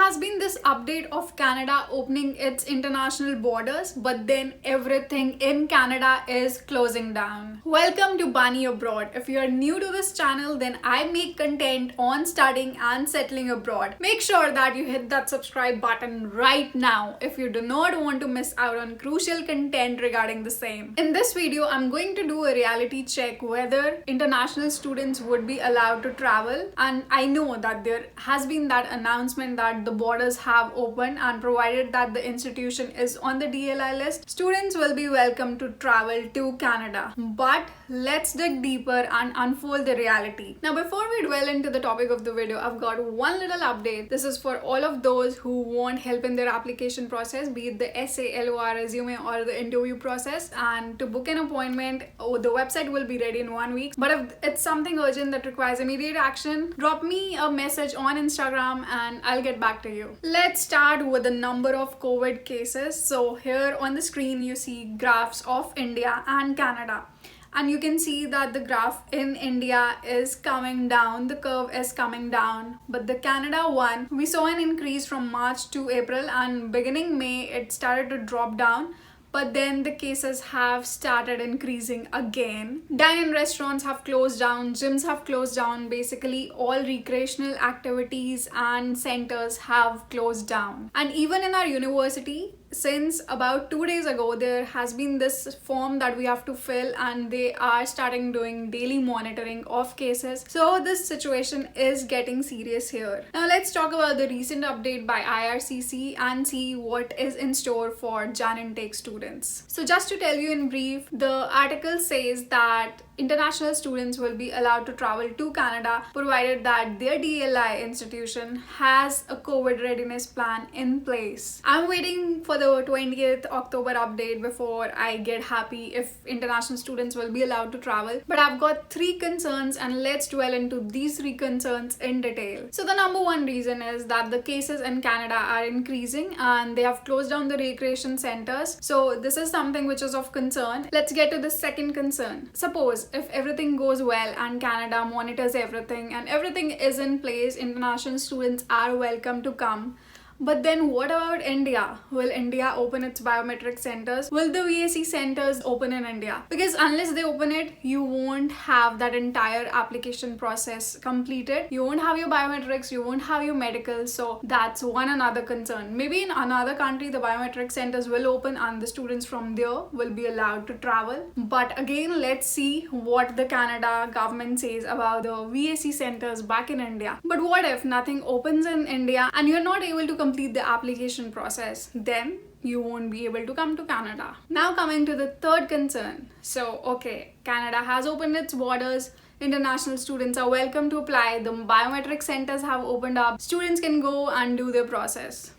has been this update of Canada opening its international borders, but then everything in Canada is closing down. Welcome to Bani Abroad. If you are new to this channel, then I make content on studying and settling abroad. Make sure that you hit that subscribe button right now if you do not want to miss out on crucial content regarding the same. In this video, I'm going to do a reality check whether international students would be allowed to travel, and I know that there has been that announcement that the borders have opened, and provided that the institution is on the DLI list, students will be welcome to travel to Canada. But let's dig deeper and unfold the reality. Now, before we dwell into the topic of the video, I've got one little update. This is for all of those who want help in their application process, be it the essay, LOR, resume, or the interview process. And to book an appointment, the website will be ready in 1 week. But if it's something urgent that requires immediate action, drop me a message on Instagram and I'll get back to you. Let's start with the number of COVID cases. So here on the screen you see graphs of India and Canada, and you can see that the graph in India is coming down, the curve is coming down, but the Canada one, we saw an increase from March to April, and beginning May it started to drop down. But then the cases have started increasing again. Dine-in restaurants have closed down, gyms have closed down, basically all recreational activities and centers have closed down. And even in our university, since about 2 days ago, there has been this form that we have to fill, and they are starting doing daily monitoring of cases. So this situation is getting serious here. Now let's talk about the recent update by IRCC and see what is in store for Jan intake students. So just to tell you in brief, the article says that international students will be allowed to travel to Canada provided that their DLI institution has a COVID readiness plan in place. I'm waiting for the 20th October update before I get happy if international students will be allowed to travel. But I've got 3 concerns, and let's dwell into these 3 concerns in detail. So the number one reason is that the cases in Canada are increasing and they have closed down the recreation centers. So this is something which is of concern. Let's get to the second concern. Suppose if everything goes well and Canada monitors everything and everything is in place, international students are welcome to come. But then what about India? Will India open its biometric centers? Will the VAC centers open in India? Because unless they open it, you won't have that entire application process completed. You won't have your biometrics, you won't have your medical. So that's one another concern. Maybe in another country, the biometric centers will open and the students from there will be allowed to travel. But again, let's see what the Canada government says about the VAC centers back in India. But what if nothing opens in India and you're not able to complete the application process? Then you won't be able to come to Canada. Now coming to the third concern. So okay, Canada has opened its borders. International students are welcome to apply. The biometric centers have opened up. Students can go and do their process.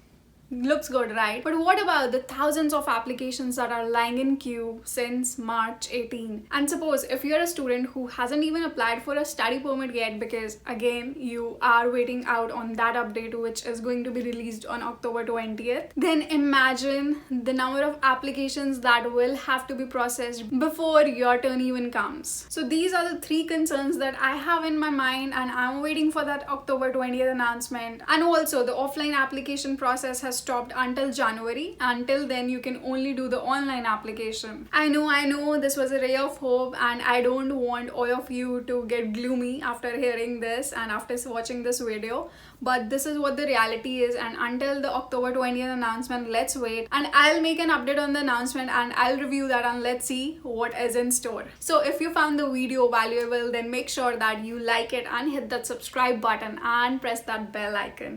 Looks good, right? But what about the thousands of applications that are lying in queue since March 18? And suppose if you're a student who hasn't even applied for a study permit yet, because again you are waiting out on that update which is going to be released on October 20th, then imagine the number of applications that will have to be processed before your turn even comes. So these are the 3 concerns that I have in my mind, and I'm waiting for that October 20th announcement. And also the offline application process has stopped until January. Until then, you can only do the online application. I know this was a ray of hope, and I don't want all of you to get gloomy after hearing this and after watching this video, but this is what the reality is. And until the October 20th announcement, let's wait, and I'll make an update on the announcement and I'll review that, and let's see what is in store. So if you found the video valuable, then make sure that you like it and hit that subscribe button and press that bell icon.